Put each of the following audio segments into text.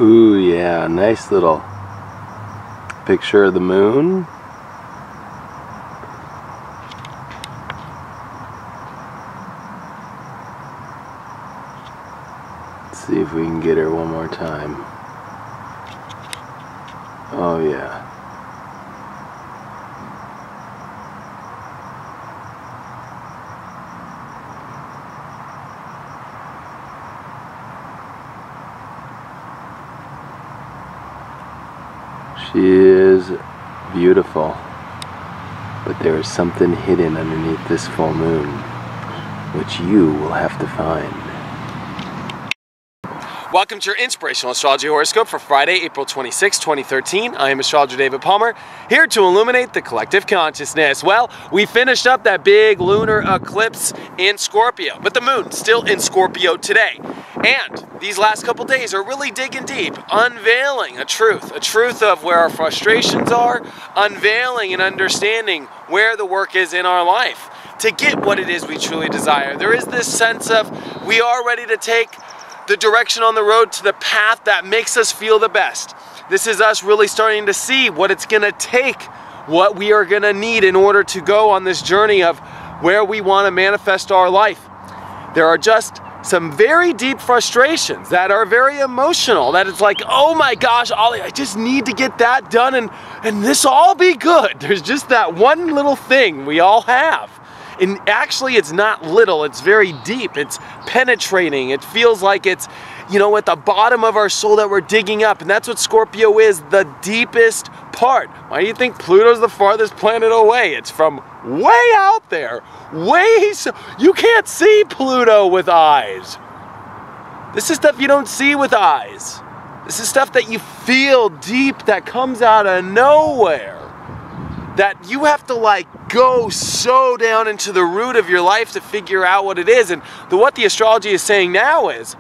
Ooh, yeah, nice little picture of the moon. Let's see if we can get her one more time. Oh, yeah. She is beautiful, but there is something hidden underneath this full moon, which you will have to find. Welcome to your Inspirational Astrology Horoscope for Friday, April 26, 2013. I am astrologer David Palmer, here to illuminate the collective consciousness. Well, we finished up that big lunar eclipse in Scorpio, but the moon's still in Scorpio today. And these last couple days are really digging deep, unveiling a truth of where our frustrations are, unveiling and understanding where the work is in our life to get what it is we truly desire. There is this sense of we are ready to take the direction on the road to the path that makes us feel the best. This is us really starting to see what it's going to take, what we are going to need in order to go on this journey of where we want to manifest our life. There are just some very deep frustrations that are very emotional, that it's like, oh my gosh, Ollie, I just need to get that done and this will all be good. There's just that one little thing we all have. And actually it's not little, it's very deep, it's penetrating, it feels like it's, you know, at the bottom of our soul that we're digging up, and that's what Scorpio is, the deepest part. Why do you think Pluto's the farthest planet away? It's from way out there, you can't see Pluto with eyes. This is stuff you don't see with eyes. This is stuff that you feel deep, that comes out of nowhere, that you have to like go so down into the root of your life to figure out what it is. And what the astrology is saying now is,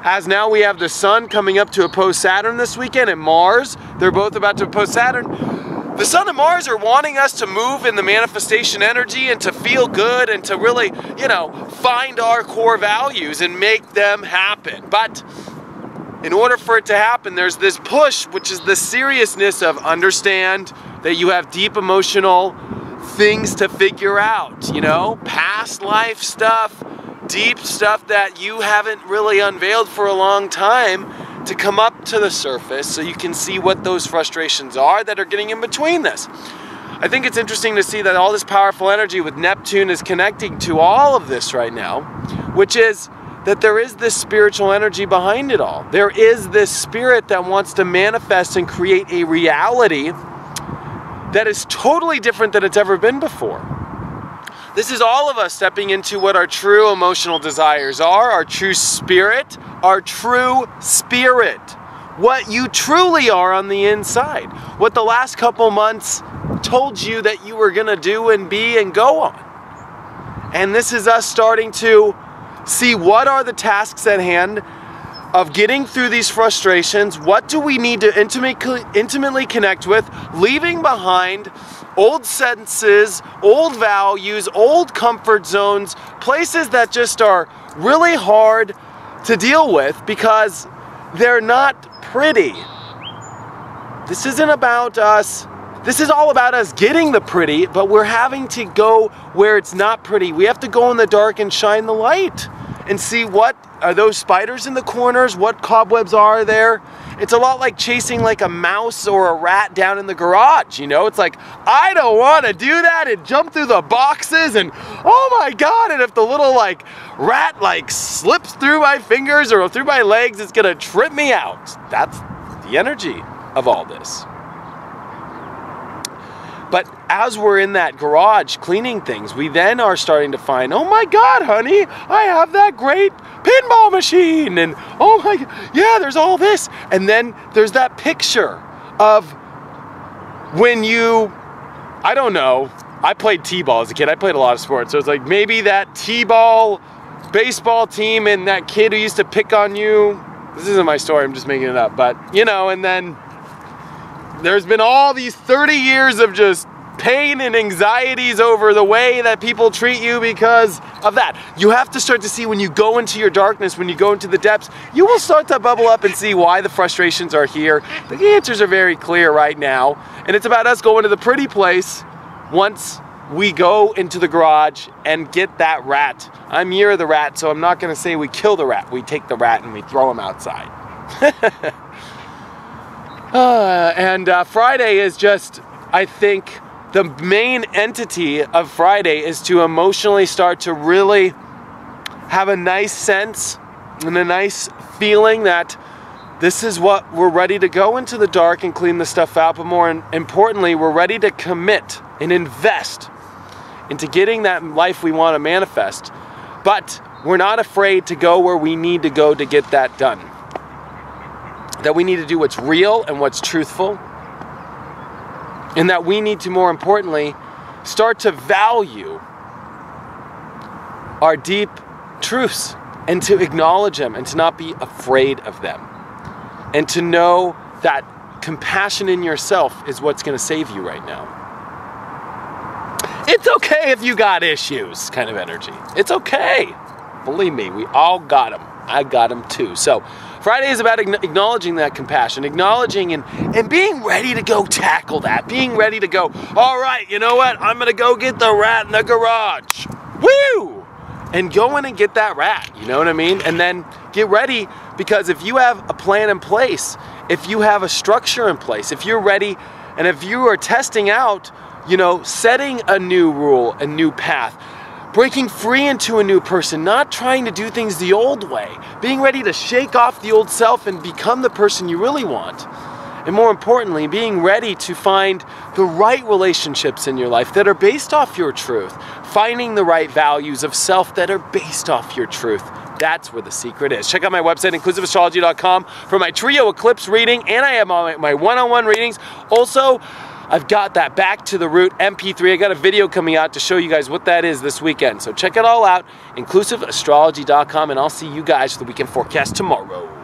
as now we have the sun coming up to oppose Saturn this weekend and Mars, they're both about to oppose Saturn. The sun and Mars are wanting us to move in the manifestation energy and to feel good and to really, you know, find our core values and make them happen. But in order for it to happen, there's this push, which is the seriousness of understand that you have deep emotional things to figure out, you know, past life stuff, deep stuff that you haven't really unveiled for a long time to come up to the surface so you can see what those frustrations are that are getting in between this. I think it's interesting to see that all this powerful energy with Neptune is connecting to all of this right now, which is that there is this spiritual energy behind it all. There is this spirit that wants to manifest and create a reality that is totally different than it's ever been before. This is all of us stepping into what our true emotional desires are, our true spirit, what you truly are on the inside, what the last couple months told you that you were gonna do and be and go on. And this is us starting to see what are the tasks at hand of getting through these frustrations. What do we need to intimately connect with, leaving behind old senses, old values, old comfort zones, places that just are really hard to deal with because they're not pretty. This isn't about us. This is all about us getting the pretty, but we're having to go where it's not pretty. We have to go in the dark and shine the light and see what are those spiders in the corners, what cobwebs are there. It's a lot like chasing like a mouse or a rat down in the garage, you know? It's like, I don't want to do that and jump through the boxes and oh my God, and if the little like rat like slips through my fingers or through my legs, it's gonna trip me out. That's the energy of all this. But as we're in that garage cleaning things, we then are starting to find, oh my God, honey, I have that great pinball machine. And oh my, yeah, there's all this. And then there's that picture of when you, I don't know, I played t-ball as a kid. I played a lot of sports. So it's like maybe that t-ball baseball team and that kid who used to pick on you. This isn't my story, I'm just making it up. But, you know, and then there's been all these 30 years of just pain and anxieties over the way that people treat you because of that. You have to start to see when you go into your darkness, when you go into the depths, you will start to bubble up and see why the frustrations are here. The answers are very clear right now, and it's about us going to the pretty place once we go into the garage and get that rat. I'm year of the rat, so I'm not going to say we kill the rat. We take the rat and we throw him outside. Friday is just, I think, the main entity of Friday is to emotionally start to really have a nice sense and a nice feeling that this is what we're ready to go into the dark and clean the stuff out, but more importantly, we're ready to commit and invest into getting that life we want to manifest. But we're not afraid to go where we need to go to get that done. That we need to do what's real and what's truthful. And that we need to, more importantly, start to value our deep truths and to acknowledge them and to not be afraid of them. And to know that compassion in yourself is what's going to save you right now. It's okay if you got issues kind of energy. It's okay. Believe me, we all got them. I got them too. So Friday is about acknowledging that compassion, acknowledging and being ready to go tackle that, being ready to go, all right, you know what? I'm going to go get the rat in the garage. Woo! And go in and get that rat, you know what I mean? And then get ready, because if you have a plan in place, if you have a structure in place, if you're ready, and if you are testing out, you know, setting a new rule, a new path, breaking free into a new person, not trying to do things the old way, being ready to shake off the old self and become the person you really want. And more importantly, being ready to find the right relationships in your life that are based off your truth, finding the right values of self that are based off your truth. That's where the secret is. Check out my website, inclusiveastrology.com, for my trio eclipse reading, and I have my one-on-one readings. Also, I've got that Back to the Root MP3. I got a video coming out to show you guys what that is this weekend. So check it all out, inclusiveastrology.com, and I'll see you guys for the weekend forecast tomorrow.